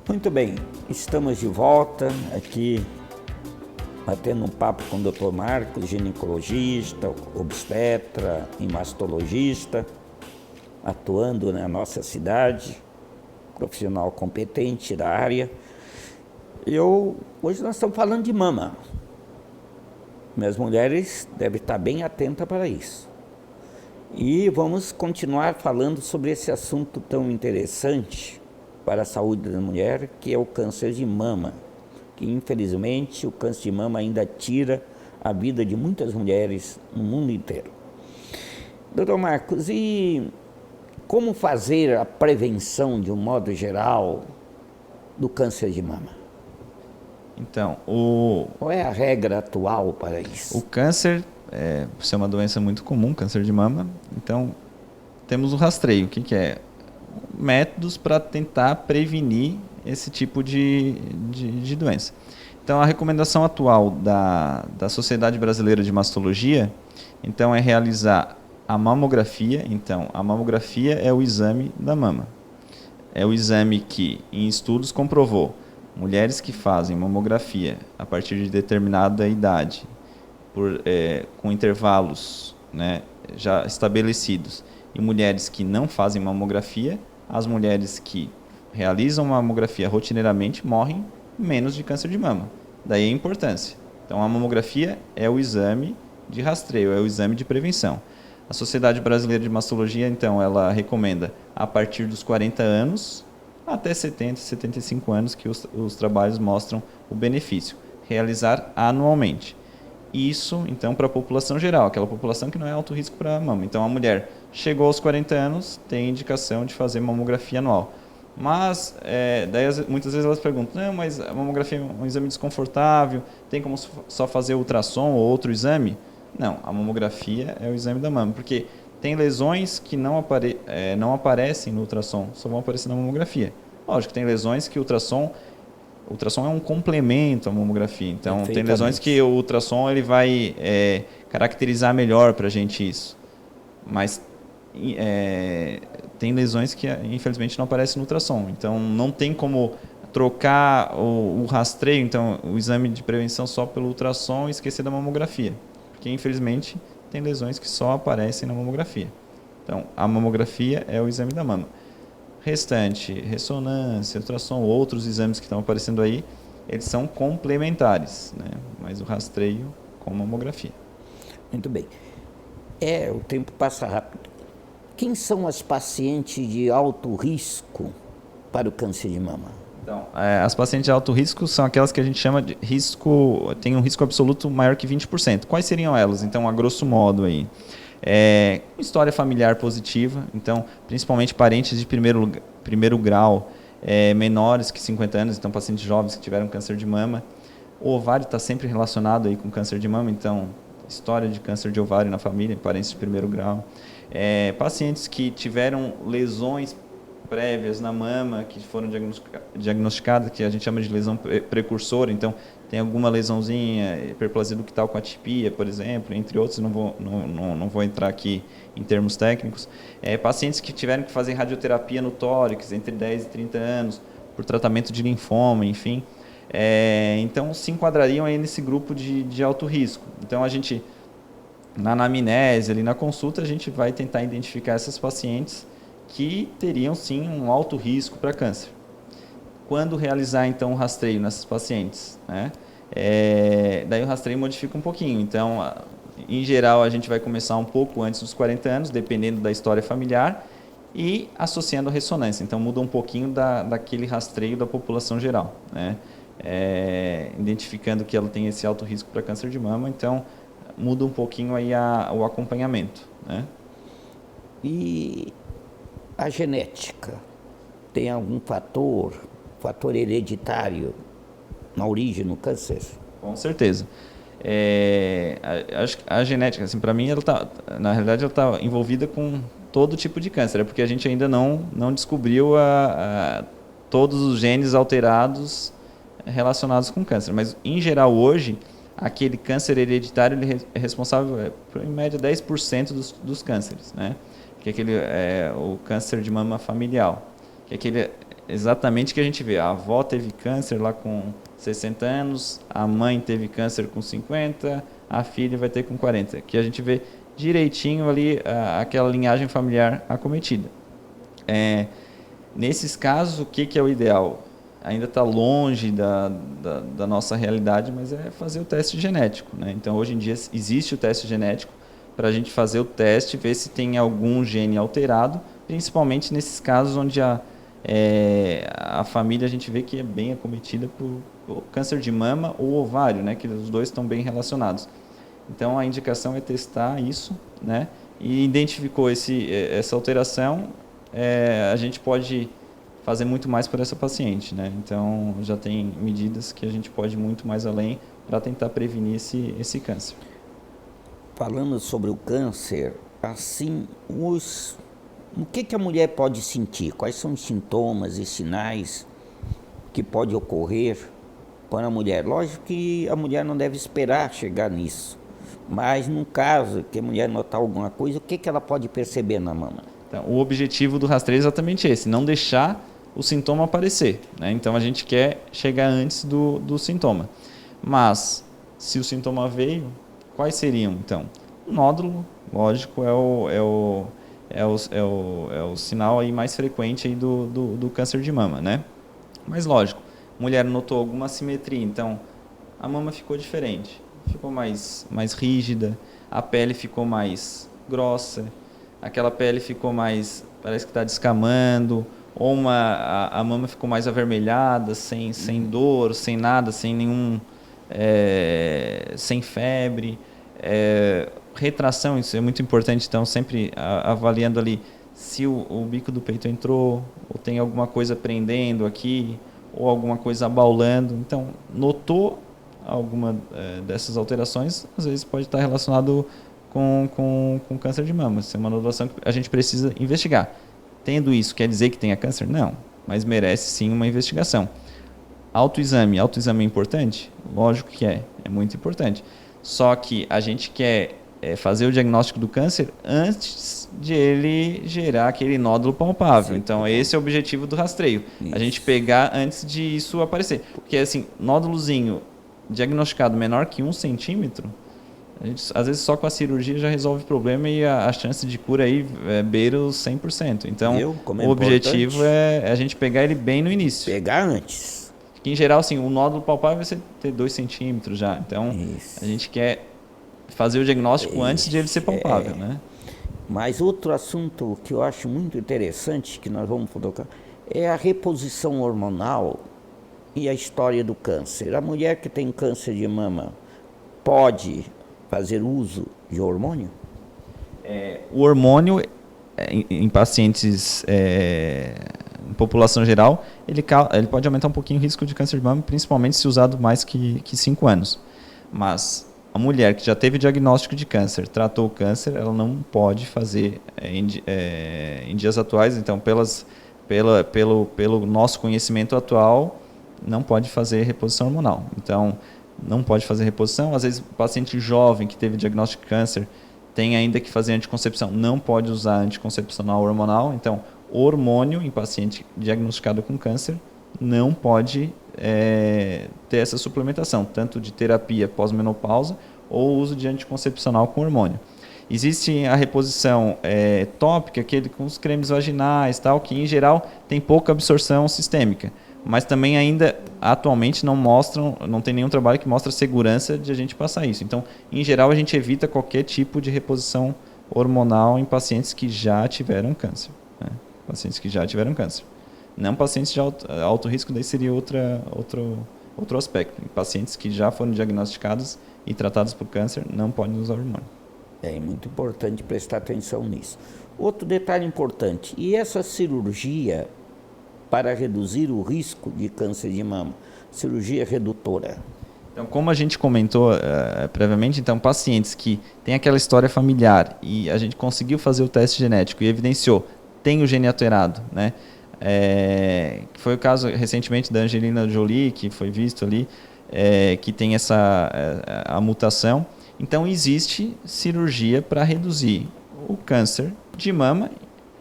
Muito bem, estamos de volta aqui batendo um papo com o Dr. Marcos, ginecologista, obstetra e mastologista, atuando na nossa cidade, profissional competente da área. Hoje nós estamos falando de mama. Minhas mulheres devem estar bem atentas para isso. E vamos continuar falando sobre esse assunto tão interessante para a saúde da mulher, que é o câncer de mama, que infelizmente o câncer de mama ainda tira a vida de muitas mulheres no mundo inteiro. Doutor Marcos, e como fazer a prevenção, de um modo geral, do câncer de mama? Então, Qual é a regra atual para isso? o câncer, por ser uma doença muito comum, câncer de mama, então temos o rastreio. O que é? Métodos para tentar prevenir esse tipo de doença. Então, a recomendação atual da Sociedade Brasileira de Mastologia, então, é realizar a mamografia. Então, a mamografia é o exame da mama. É o exame que, em estudos, comprovou mulheres que fazem mamografia a partir de determinada idade, com intervalos, né, já estabelecidos, e mulheres que não fazem mamografia, as mulheres que realizam mamografia rotineiramente morrem menos de câncer de mama. Daí a importância. Então, a mamografia é o exame de rastreio, é o exame de prevenção. A Sociedade Brasileira de Mastologia, então, ela recomenda a partir dos 40 anos até 70, 75 anos, que os trabalhos mostram o benefício. Realizar anualmente. Isso, então, para a população geral, aquela população que não é alto risco para a mama. Então, a mulher chegou aos 40 anos, tem indicação de fazer mamografia anual. Mas, daí muitas vezes elas perguntam, não, mas a mamografia é um exame desconfortável, tem como só fazer ultrassom ou outro exame? Não, a mamografia é o exame da mama, porque tem lesões que não aparecem no ultrassom, só vão aparecer na mamografia. Lógico, tem lesões que o ultrassom é um complemento à mamografia. Então, tem lesões que o ultrassom ele vai caracterizar melhor para a gente isso. Mas tem lesões que, infelizmente, não aparecem no ultrassom. Então, não tem como trocar o rastreio, então, o exame de prevenção só pelo ultrassom e esquecer da mamografia. Porque, infelizmente, tem lesões que só aparecem na mamografia. Então, a mamografia é o exame da mama. Restante, ressonância, ultrassom, outros exames que estão aparecendo aí, eles são complementares, né? Mas o rastreio com mamografia. Muito bem. O tempo passa rápido. Quem são as pacientes de alto risco para o câncer de mama? Então, as pacientes de alto risco são aquelas que a gente chama de risco, tem um risco absoluto maior que 20%. Quais seriam elas? Então, a grosso modo aí. História familiar positiva, então principalmente parentes de primeiro grau, menores que 50 anos, então pacientes jovens que tiveram câncer de mama. O ovário está sempre relacionado aí com câncer de mama, então história de câncer de ovário na família, parentes de primeiro grau. Pacientes que tiveram lesões prévias na mama, que foram diagnosticadas, que a gente chama de lesão precursora, então tem alguma lesãozinha, hiperplasia ductal com atipia, por exemplo, entre outros, não vou entrar aqui em termos técnicos. Pacientes que tiveram que fazer radioterapia no tórax entre 10 e 30 anos, por tratamento de linfoma, enfim. Então, se enquadrariam aí nesse grupo de alto risco. Então, a gente, na anamnese, ali na consulta, a gente vai tentar identificar essas pacientes que teriam, sim, um alto risco para câncer. Quando realizar, então, o rastreio nessas pacientes, né? Daí o rastreio modifica um pouquinho. Então, em geral, a gente vai começar um pouco antes dos 40 anos, dependendo da história familiar, e associando a ressonância. Então, muda um pouquinho daquele rastreio da população geral, né? Identificando que ela tem esse alto risco para câncer de mama, então, muda um pouquinho aí o acompanhamento, né? E a genética tem algum fator hereditário na origem do câncer? Com certeza. Acho que a genética, assim, para mim, na realidade, ela está envolvida com todo tipo de câncer, porque a gente ainda não descobriu todos os genes alterados relacionados com câncer. Mas, em geral, hoje, aquele câncer hereditário ele é responsável por, em média, 10% dos cânceres, né? Que é o câncer de mama familiar, que é aquele exatamente o que a gente vê. A avó teve câncer lá com 60 anos, a mãe teve câncer com 50, a filha vai ter com 40. Que a gente vê direitinho ali aquela linhagem familiar acometida. Nesses casos, o que é o ideal? Ainda está longe da nossa realidade, mas é fazer o teste genético, né? Então, hoje em dia, existe o teste genético para a gente fazer o teste, ver se tem algum gene alterado, principalmente nesses casos onde a família a gente vê que é bem acometida por câncer de mama ou ovário, né? Que os dois estão bem relacionados. Então, a indicação é testar isso, né? E identificou essa alteração, a gente pode fazer muito mais por essa paciente, né? Então, já tem medidas que a gente pode ir muito mais além para tentar prevenir esse câncer. Falando sobre o câncer, assim, o que a mulher pode sentir? Quais são os sintomas e sinais que pode ocorrer para a mulher? Lógico que a mulher não deve esperar chegar nisso, mas no caso que a mulher notar alguma coisa, o que ela pode perceber na mama? Então, o objetivo do rastreio é exatamente esse, não deixar o sintoma aparecer, né? Então, a gente quer chegar antes do sintoma. Mas, se o sintoma veio, quais seriam, então? O nódulo, lógico, é o sinal aí mais frequente aí do câncer de mama, né? Mas, lógico, a mulher notou alguma assimetria, então, a mama ficou diferente, ficou mais rígida, a pele ficou mais grossa, aquela pele ficou mais, parece que está descamando, ou a mama ficou mais avermelhada, sem dor, sem nada, sem febre. Retração, isso é muito importante, então sempre avaliando ali se o bico do peito entrou, ou tem alguma coisa prendendo aqui, ou alguma coisa abaulando. Então, notou alguma dessas alterações, às vezes pode estar relacionado com câncer de mama. Isso é uma nodulação que a gente precisa investigar. Tendo isso, quer dizer que tenha câncer? Não, mas merece sim uma investigação. Autoexame é importante? Lógico que é muito importante. Só que a gente quer fazer o diagnóstico do câncer antes de ele gerar aquele nódulo palpável. Sim. Então, esse é o objetivo do rastreio. Isso. A gente pegar antes de isso aparecer. Porque, assim, nódulozinho diagnosticado menor que 1 centímetro, a gente, às vezes só com a cirurgia já resolve o problema e a chance de cura aí beira os 100%. Então, o objetivo é a gente pegar ele bem no início. Pegar antes. Que, em geral, assim, o nódulo palpável vai ser ter 2 centímetros já. Então, a gente quer fazer o diagnóstico antes de ele ser palpável, né? Mas outro assunto que eu acho muito interessante, que nós vamos tocar, é a reposição hormonal e a história do câncer. A mulher que tem câncer de mama pode fazer uso de hormônio? O hormônio, em pacientes, em população geral, ele pode aumentar um pouquinho o risco de câncer de mama, principalmente se usado mais que 5 anos. Mas a mulher que já teve diagnóstico de câncer, tratou o câncer, ela não pode fazer em dias atuais, então pelo nosso conhecimento atual, não pode fazer reposição hormonal. Então, não pode fazer reposição. Às vezes, o paciente jovem que teve diagnóstico de câncer tem ainda que fazer anticoncepção, não pode usar anticoncepcional hormonal. Então, hormônio em paciente diagnosticado com câncer não pode ter essa suplementação, tanto de terapia pós-menopausa ou uso de anticoncepcional com hormônio. Existe a reposição tópica, aquele com os cremes vaginais, tal, que em geral tem pouca absorção sistêmica, mas também ainda atualmente não tem nenhum trabalho que mostre a segurança de a gente passar isso. Então, em geral, a gente evita qualquer tipo de reposição hormonal em pacientes que já tiveram câncer. Né? Pacientes que já tiveram câncer. Não pacientes de alto risco, daí seria outro aspecto. Em pacientes que já foram diagnosticados e tratados por câncer, não podem usar hormônio. É muito importante prestar atenção nisso. Outro detalhe importante, e essa cirurgia para reduzir o risco de câncer de mama, cirurgia redutora? Então, como a gente comentou previamente, então, pacientes que têm aquela história familiar e a gente conseguiu fazer o teste genético e evidenciou, tem o gene alterado, né? Que foi o caso recentemente da Angelina Jolie, que foi visto ali, que tem a mutação. Então, existe cirurgia para reduzir o câncer de mama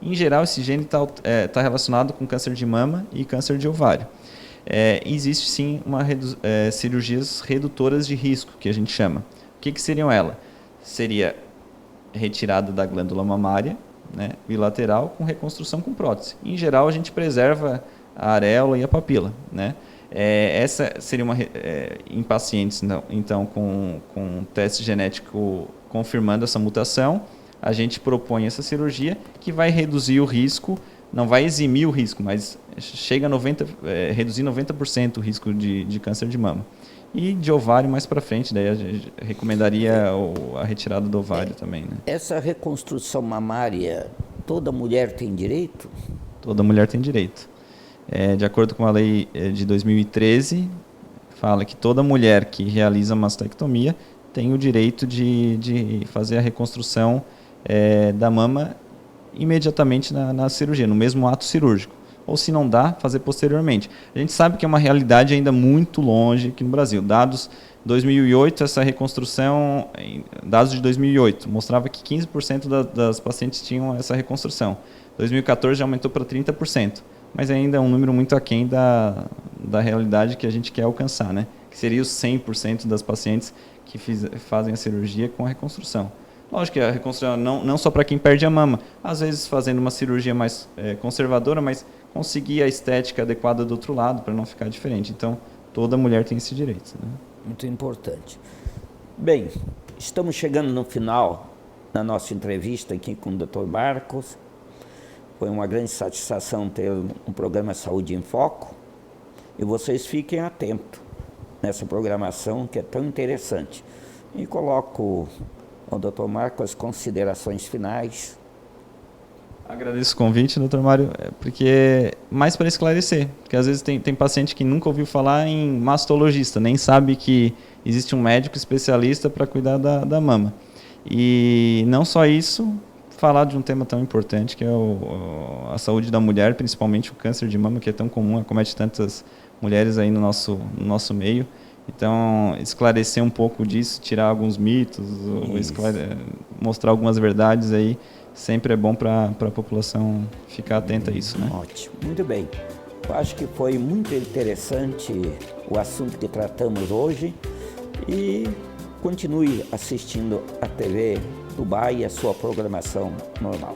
Em geral, esse gene está relacionado com câncer de mama e câncer de ovário. Existe sim cirurgias redutoras de risco, que a gente chama. O que seriam elas? Seria retirada da glândula mamária, né, bilateral, com reconstrução com prótese. Em geral, a gente preserva a areola e a papila, né? Essa seria em pacientes então com teste genético confirmando essa mutação, a gente propõe essa cirurgia que vai reduzir o risco, não vai eximir o risco, mas chega a reduzir 90% o risco de câncer de mama. E de ovário mais para frente, daí a gente recomendaria a retirada do ovário também, né? Essa reconstrução mamária, toda mulher tem direito? Toda mulher tem direito. De acordo com a lei de 2013, fala que toda mulher que realiza mastectomia tem o direito de fazer a reconstrução da mama imediatamente na cirurgia, no mesmo ato cirúrgico. Ou se não dá, fazer posteriormente. A gente sabe que é uma realidade ainda muito longe aqui no Brasil. Dados 2008, essa reconstrução, dados de 2008, mostrava que 15% das pacientes tinham essa reconstrução. 2014 já aumentou para 30%, mas ainda é um número muito aquém da realidade que a gente quer alcançar, né? Que seria os 100% das pacientes que fazem a cirurgia com a reconstrução. Lógico que a reconstrução não só para quem perde a mama, às vezes fazendo uma cirurgia mais conservadora, mas conseguir a estética adequada do outro lado para não ficar diferente. Então, toda mulher tem esse direito, né? Muito importante. Bem, estamos chegando no final da nossa entrevista aqui com o Dr. Marcos. Foi uma grande satisfação ter um programa Saúde em Foco. E vocês fiquem atentos nessa programação que é tão interessante. E coloco ao Dr. Marcos as considerações finais. Agradeço o convite, Dr. Mário, porque mais para esclarecer, porque às vezes tem paciente que nunca ouviu falar em mastologista, nem sabe que existe um médico especialista para cuidar da mama. E não só isso, falar de um tema tão importante que é a saúde da mulher, principalmente o câncer de mama, que é tão comum, acomete tantas mulheres aí no nosso meio. Então, esclarecer um pouco disso, tirar alguns mitos, mostrar algumas verdades aí, sempre é bom para a população ficar atenta a isso, né? Ótimo, muito bem. Eu acho que foi muito interessante o assunto que tratamos hoje e continue assistindo a TV Dubai e a sua programação normal.